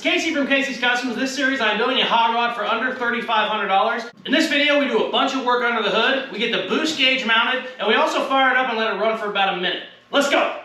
is Casey from Casey's Customs. This series I'm building a hot rod for under $3,500. In this video we do a bunch of work under the hood, we get the boost gauge mounted, and we also fire it up and let it run for about a minute. Let's go!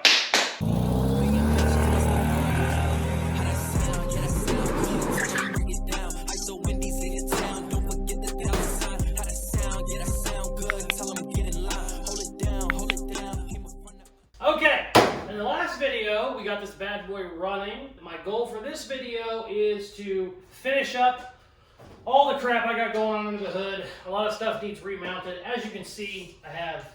Okay, in the last video, we got this bad boy running. My goal for this video is to finish up all the crap I got going on under the hood. A lot of stuff needs remounted. As you can see, I have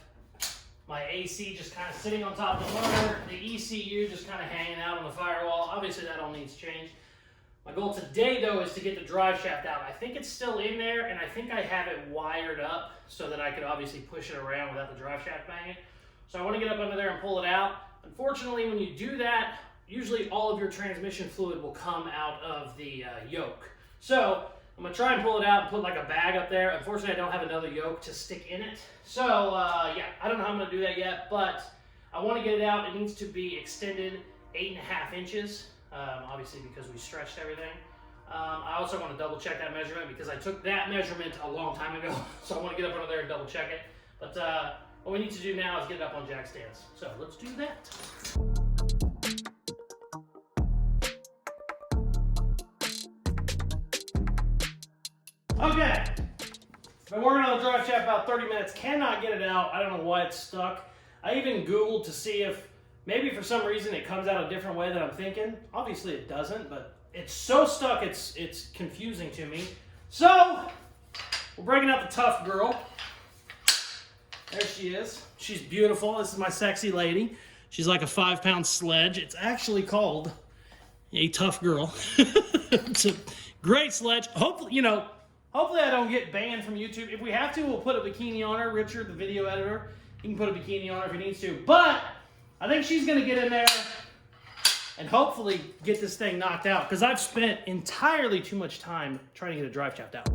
my AC just kind of sitting on top of the motor, the ECU just kind of hanging out on the firewall. Obviously, that all needs change. My goal today, though, is to get the drive shaft out. I think it's still in there, and I think I have it wired up so that I could obviously push it around without the drive shaft banging. So I want to get up under there and pull it out. Unfortunately, when you do that, usually all of your transmission fluid will come out of the yoke. So I'm going to try and pull it out and put like a bag up there. Unfortunately, I don't have another yoke to stick in it. So yeah, I don't know how I'm going to do that yet, but I want to get it out. It needs to be extended 8.5 inches, obviously because we stretched everything. I also want to double check that measurement because I took that measurement a long time ago. So I want to get up under there and double check it. But what we need to do now is get it up on jack stands. So let's do that. Okay, been working on the drive shaft about 30 minutes, cannot get it out. I don't know why it's stuck. I even Googled to see if maybe for some reason it comes out a different way than I'm thinking. Obviously it doesn't, but it's so stuck it's confusing to me. So, we're breaking out the tough girl. There she is. She's beautiful. This is my sexy lady. She's like a 5-pound sledge. It's actually called a tough girl. It's a great sledge. Hopefully, hopefully I don't get banned from YouTube. If we have to, we'll put a bikini on her. Richard, the video editor, he can put a bikini on her if he needs to. But I think she's going to get in there and hopefully get this thing knocked out because I've spent entirely too much time trying to get a drive shaft out.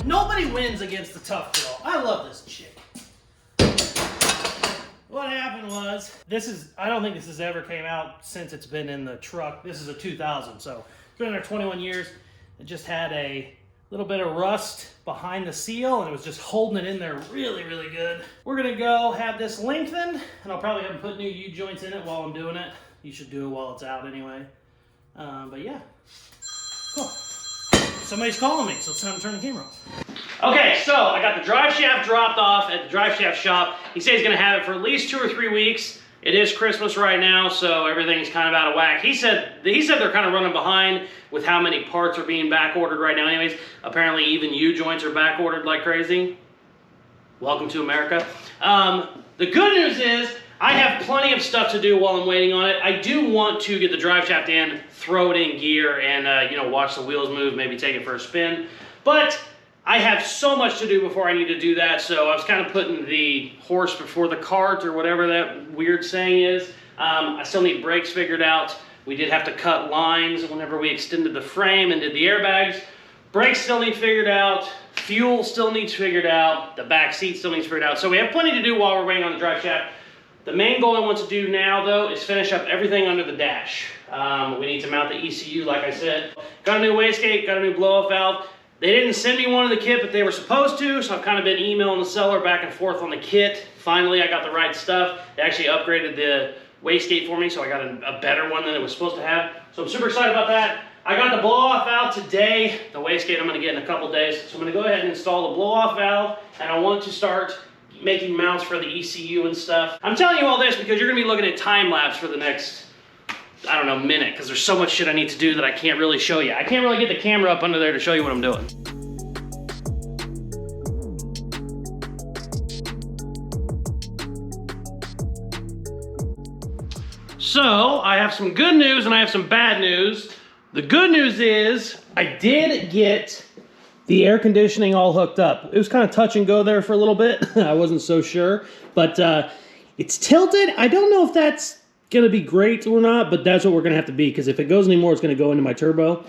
Nobody wins against the tough girl. I love this chick. What happened was, I don't think this has ever came out since it's been in the truck. This is a 2000, so it's been in there 21 years. It just had a little bit of rust behind the seal, and it was just holding it in there really, really good. We're gonna go have this lengthened, and I'll probably have to put new U-joints in it while I'm doing it. You should do it while it's out anyway. But yeah, cool. Somebody's calling me, so it's time to turn the camera off. Okay, so I got the drive shaft dropped off at the drive shaft shop. He said he's gonna have it for at least 2 or 3 weeks. It is Christmas right now, so everything's kind of out of whack. He said they're kind of running behind with how many parts are being back ordered right now anyways. Apparently even U-joints are back ordered like crazy. Welcome to America. The good news is I have plenty of stuff to do while I'm waiting on it. I do want to get the drive shaft in, throw it in gear, and watch the wheels move, maybe take it for a spin. But I have so much to do before I need to do that, so I was kind of putting the horse before the cart, or whatever that weird saying is. I still need brakes figured out. We did have to cut lines whenever we extended the frame and did the airbags. Brakes still need figured out. Fuel still needs figured out. The back seat still needs figured out. So we have plenty to do while we're waiting on the drive shaft. The main goal I want to do now, though, is finish up everything under the dash. We need to mount the ECU, like I said. Got a new wastegate, got a new blow-off valve. They didn't send me one in the kit, but they were supposed to, so I've kind of been emailing the seller back and forth on the kit. Finally, I got the right stuff. They actually upgraded the wastegate for me, so I got a better one than it was supposed to have. So I'm super excited about that. I got the blow-off valve today. The wastegate I'm going to get in a couple days. So I'm going to go ahead and install the blow-off valve, and I want to start making mounts for the ECU and stuff. I'm telling you all this because you're going to be looking at time-lapse for the next, I don't know, minute, because there's so much shit I need to do that I can't really show you. I can't really get the camera up under there to show you what I'm doing. So, I have some good news and I have some bad news. The good news is I did get the air conditioning all hooked up. It was kind of touch and go there for a little bit. I wasn't so sure, but it's tilted. I don't know if that's gonna be great or not, but that's what we're gonna have to be, because if it goes anymore, it's gonna go into my turbo.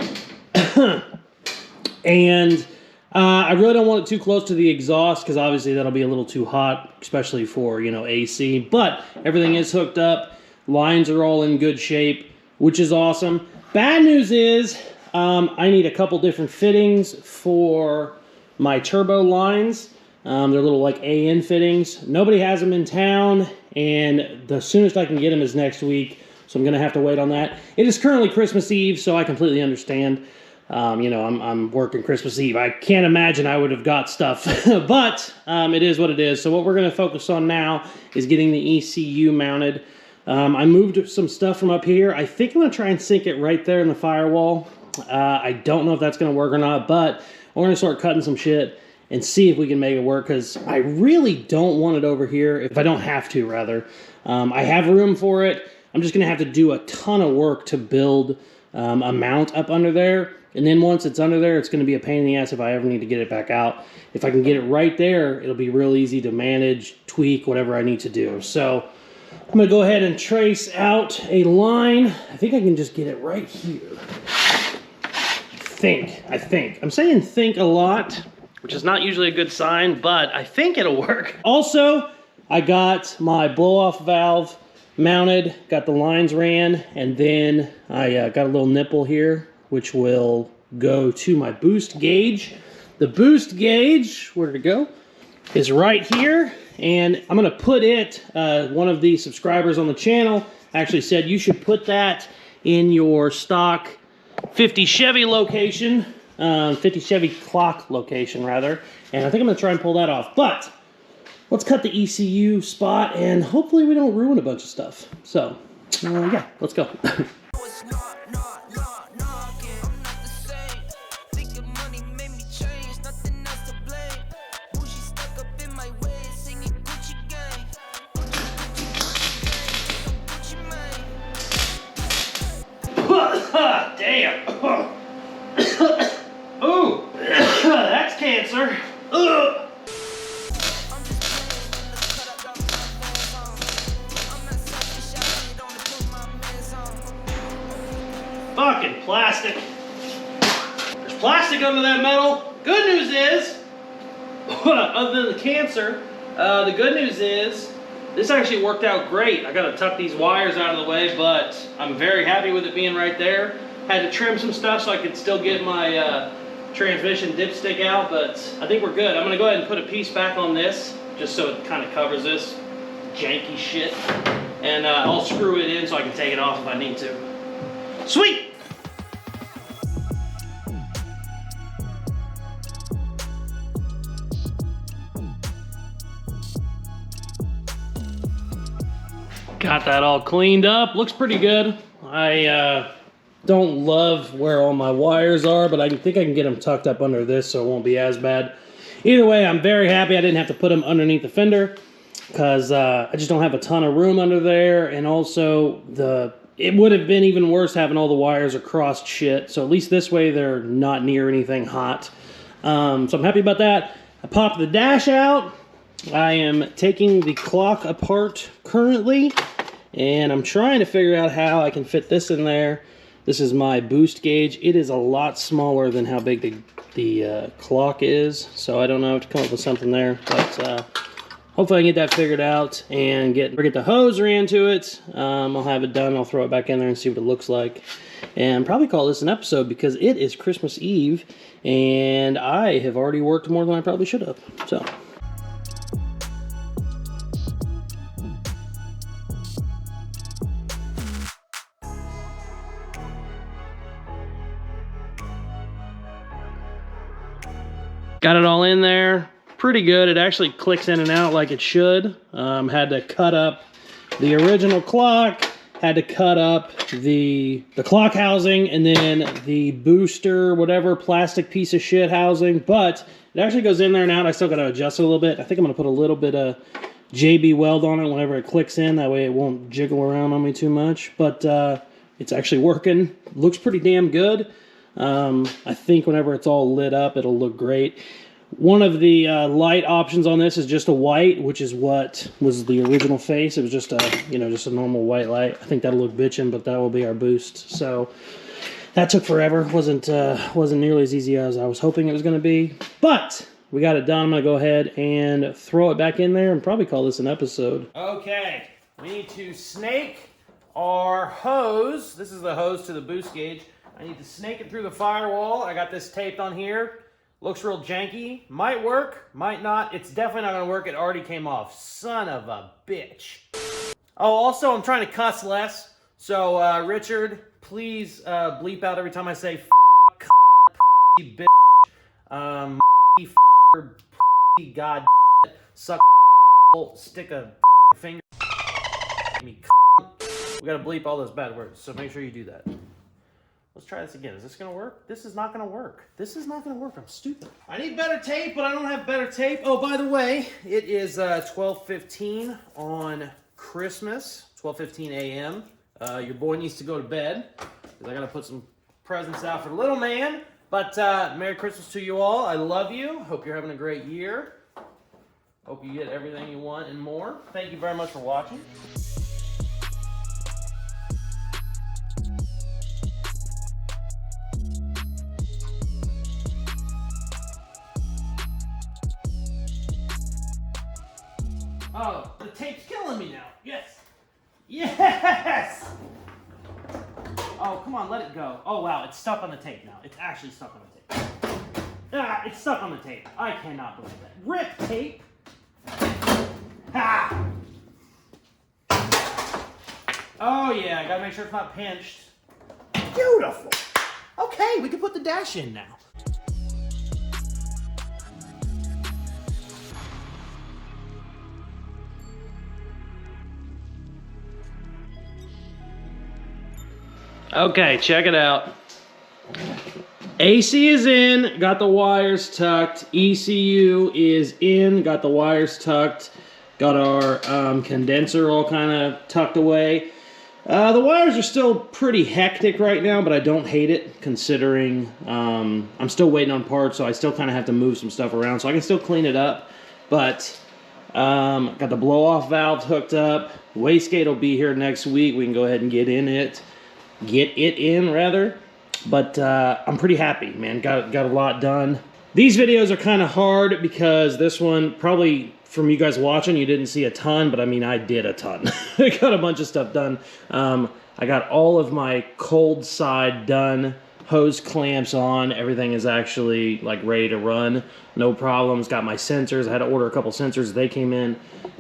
And I really don't want it too close to the exhaust because obviously that'll be a little too hot, especially for, you know, AC. But everything is hooked up. Lines are all in good shape, which is awesome. Bad news is I need a couple different fittings for my turbo lines. They're little like AN fittings. Nobody has them in town, and the soonest I can get them is next week. So I'm going to have to wait on that. It is currently Christmas Eve, so I completely understand. You know, I'm working Christmas Eve. I can't imagine I would have got stuff, but it is what it is. So what we're going to focus on now is getting the ECU mounted. I moved some stuff from up here. I think I'm going to try and sync it right there in the firewall. I don't know if that's going to work or not, but we're going to start cutting some shit and see if we can make it work, because I really don't want it over here, if I don't have to, rather. I have room for it. I'm just going to have to do a ton of work to build a mount up under there. And then once it's under there, it's going to be a pain in the ass if I ever need to get it back out. If I can get it right there, it'll be real easy to manage, tweak, whatever I need to do. So I'm going to go ahead and trace out a line. I think I can just get it right here. I think. I'm saying think a lot, which is not usually a good sign, but I think it'll work. Also, I got my blow-off valve mounted, got the lines ran, and then I got a little nipple here, which will go to my boost gauge. The boost gauge, where did it go? Is right here, and I'm gonna put it, one of the subscribers on the channel actually said you should put that in your stock 50 Chevy location, 50 Chevy clock location rather, and I think I'm gonna try and pull that off. But let's cut the ECU spot, and hopefully we don't ruin a bunch of stuff. So, yeah, let's go. Damn. Ooh, that's cancer. Ugh. Fucking plastic. There's plastic under that metal. Good news is, other than the cancer, the good news is this actually worked out great. I gotta tuck these wires out of the way, but I'm very happy with it being right there. Had to trim some stuff so I could still get my transmission dipstick out, but I think we're good. I'm gonna go ahead and put a piece back on this, just so it kind of covers this janky shit. And I'll screw it in so I can take it off if I need to. Sweet! Got that all cleaned up. Looks pretty good. I don't love where all my wires are, but I think I can get them tucked up under this so it won't be as bad. Either way, I'm very happy I didn't have to put them underneath the fender, because I just don't have a ton of room under there, and also it would have been even worse having all the wires across shit, so at least this way they're not near anything hot. So I'm happy about that. I popped the dash out. I am taking the clock apart currently, and I'm trying to figure out how I can fit this in there. This is my boost gauge. It is a lot smaller than how big the clock is, so I don't know, I have to come up with something there, but hopefully I can get that figured out and get the hose ran to it. I'll have it done. I'll throw it back in there and see what it looks like, and probably call this an episode because it is Christmas Eve and I have already worked more than I probably should have. So got it all in there. Pretty good. It actually clicks in and out like it should. Had to cut up the original clock, had to cut up the clock housing, and then the booster, whatever plastic piece of shit housing, but it actually goes in there and out. I still got to adjust it a little bit. I think I'm going to put a little bit of JB weld on it whenever it clicks in. That way it won't jiggle around on me too much, but it's actually working. Looks pretty damn good. I think whenever it's all lit up, it'll look great. One of the light options on this is just a white, which is what was the original face. It was just a, just a normal white light. I think that'll look bitchin', but that will be our boost. So That took forever. Wasn't nearly as easy as I was hoping it was going to be. But we got it done. I'm going to go ahead and throw it back in there and probably call this an episode. Okay, we need to snake our hose. This is the hose to the boost gauge. I need to snake it through the firewall. I got this taped on here. Looks real janky. Might work, might not. It's definitely not going to work. It already came off. Son of a bitch. Oh, also, I'm trying to cuss less. So, Richard, please bleep out every time I say bitch, god, suck, stick a finger, me. We gotta bleep all those bad words, so make sure you do that. Let's try this again. Is this gonna work? This is not gonna work. This is not gonna work. I'm stupid. I need better tape, but I don't have better tape. Oh, by the way, it is 12:15 on Christmas, 12:15 a.m. Your boy needs to go to bed because I gotta put some presents out for little man. But Merry Christmas to you all. I love you. Hope you're having a great year. Hope you get everything you want and more. Thank you very much for watching. Oh, the tape's killing me now. Yes. Yes! Oh, come on, let it go. Oh, wow, it's stuck on the tape now. It's actually stuck on the tape. Ah, it's stuck on the tape. I cannot believe that. Rip tape. Ha! Oh, yeah, I gotta make sure it's not pinched. Beautiful. Okay, we can put the dash in now. Okay, check it out. AC is in, got the wires tucked. ECU is in, got the wires tucked. Got our condenser all kind of tucked away. The wires are still pretty hectic right now, but I don't hate it considering I'm still waiting on parts, so I still kind of have to move some stuff around, so I can still clean it up. But got the blow-off valves hooked up. Wastegate will be here next week. We can go ahead and get it in rather. But I'm pretty happy, man. Got a lot done. These videos are kind of hard because this one, probably from you guys watching, you didn't see a ton, but I mean, I did a ton. I got a bunch of stuff done. I got all of my cold side done, hose clamps on, everything is actually like ready to run, no problems. Got my sensors, I had to order a couple sensors, they came in,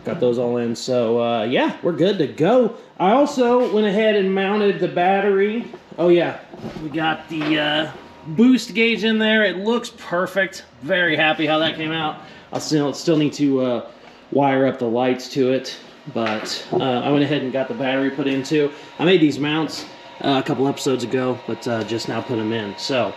got those all in. So yeah, we're good to go. I also went ahead and mounted the battery. Oh yeah, we got the boost gauge in there. It looks perfect. Very happy how that came out. I'll still need to wire up the lights to it, but I went ahead and got the battery put in too. I made these mounts a couple episodes ago, but just now put them in. So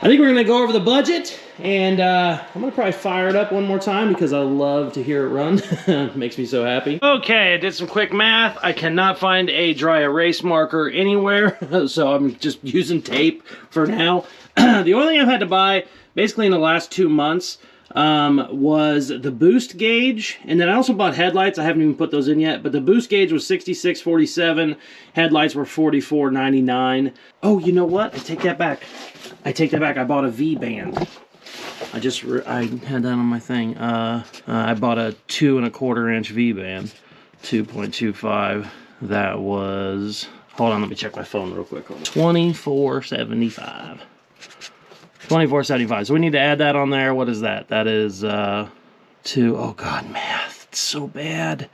I think we're gonna go over the budget, and I'm gonna probably fire it up one more time because I love to hear it run. It makes me so happy. Okay, I did some quick math. I cannot find a dry erase marker anywhere, so I'm just using tape for now. The only thing I've had to buy basically in the last 2 months was the boost gauge, and then I also bought headlights. I haven't even put those in yet, but the boost gauge was $66.47. Headlights were $44.99. Oh, you know what? I take that back. I bought a V-band. I had that on my thing. I bought a 2 1/4 inch V-band, 2.25. That was, hold on, let me check my phone real quick. $24.75. $24.75. So we need to add that on there. What is that? That is oh god, math. It's so bad.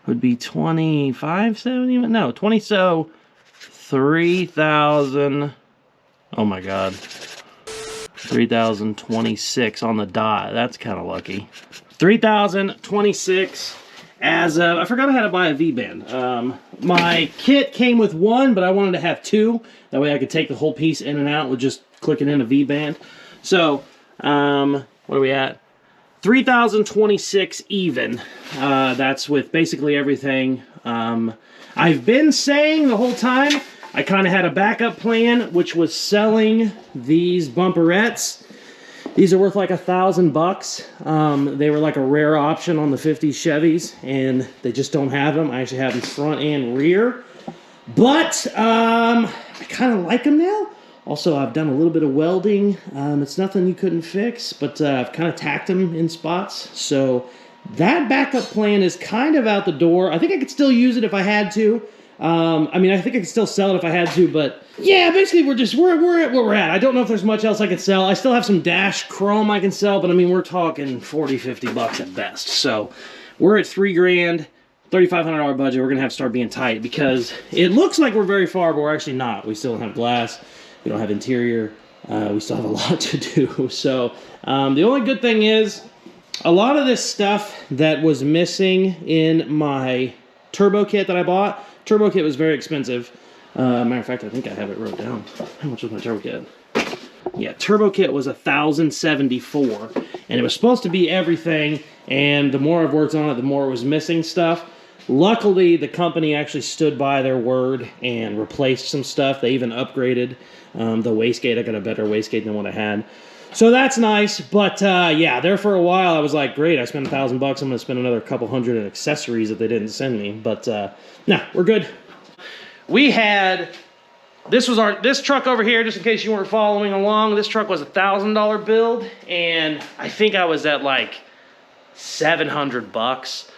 Would be $25.70. No, 20. So 3,000. Oh my god. 3,026 on the dot. That's kind of lucky. 3,026 as of, I forgot I had to buy a V-band. My kit came with one, but I wanted to have 2. That way I could take the whole piece in and out with just clicking in a V-band. So, what are we at? 3,026 even. That's with basically everything. I've been saying the whole time, I kind of had a backup plan, which was selling these bumperettes. These are worth like $1,000. They were like a rare option on the 50 Chevys, and they just don't have them. I actually have them front and rear. But I kind of like them now. Also, I've done a little bit of welding. It's nothing you couldn't fix, but I've kind of tacked them in spots. So that backup plan is kind of out the door. I think I could still use it if I had to. I mean, I think I could still sell it if I had to, but yeah, basically we're at where we're at. I don't know if there's much else I could sell. I still have some dash chrome I can sell, but I mean, we're talking 40, 50 bucks at best. So we're at $3 grand, $3,500 budget. We're going to have to start being tight because it looks like we're very far, but we're actually not. We still don't have glass. We don't have interior. We still have a lot to do. So the only good thing is a lot of this stuff that was missing in my turbo kit that I bought. Turbo kit was very expensive. Matter of fact, I think I have it wrote down. How much was my turbo kit? Yeah, turbo kit was $1,074, and it was supposed to be everything. And the more I've worked on it, the more it was missing stuff. Luckily, the company actually stood by their word and replaced some stuff. They even upgraded the wastegate. I got a better wastegate than what I had. So that's nice, but yeah, there for a while I was like, great, I spent $1,000 bucks, I'm gonna spend another couple hundred in accessories that they didn't send me, but nah, we're good. We had, this truck over here, just in case you weren't following along, this truck was a $1,000 build, and I think I was at like 700 bucks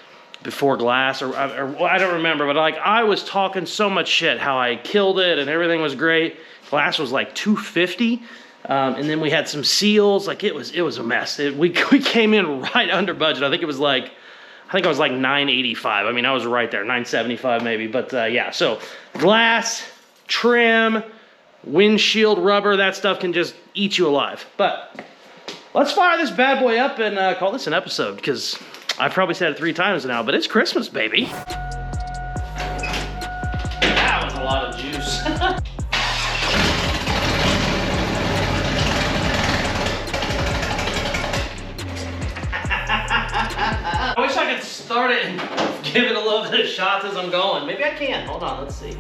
before glass, or I don't remember, but like I was talking so much shit how I killed it and everything was great. Glass was like 250. And then we had some seals. Like it was a mess. We came in right under budget. I think I was like 985. I mean, I was right there, 975 maybe. But yeah, so glass, trim, windshield rubber, that stuff can just eat you alive. But let's fire this bad boy up and call this an episode, because I've probably said it 3 times now, but it's Christmas, baby. That was a lot of juice. I wish I could start it and give it a little bit of shots as I'm going. Maybe I can. Hold on, let's see.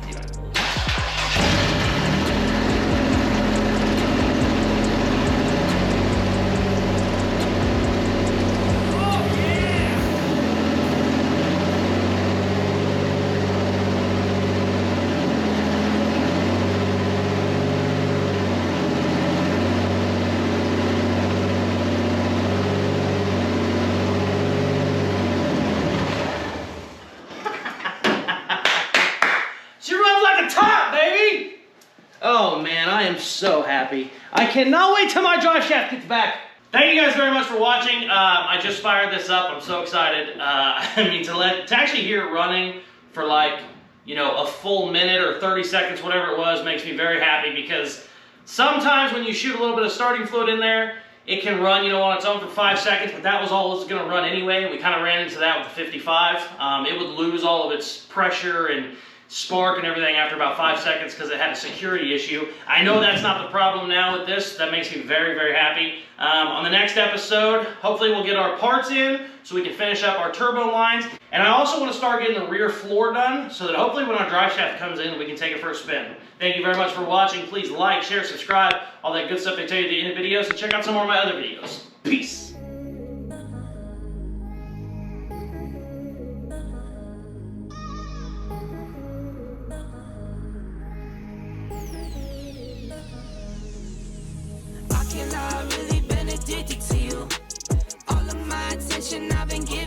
Oh man, I am so happy. I cannot wait till my drive shaft gets back. Thank you guys very much for watching. I just fired this up. I'm so excited. I mean, to actually hear it running for like, you know, a full minute or 30 seconds, whatever it was, makes me very happy, because sometimes when you shoot a little bit of starting fluid in there, it can run, you know, on its own for 5 seconds, but that was all it was going to run anyway. We kind of ran into that with the 55. It would lose all of its pressure and spark and everything after about 5 seconds because it had a security issue. I know that's not the problem now with this. That makes me very, very happy. On the next episode, hopefully we'll get our parts in so we can finish up our turbo lines. And I also want to start getting the rear floor done so that hopefully when our drive shaft comes in, we can take it for a spin. Thank you very much for watching. Please like, share, subscribe, all that good stuff they tell you at the end of videos, and check out some more of my other videos. Peace. I've really been addicted to you. All of my attention I've been giving.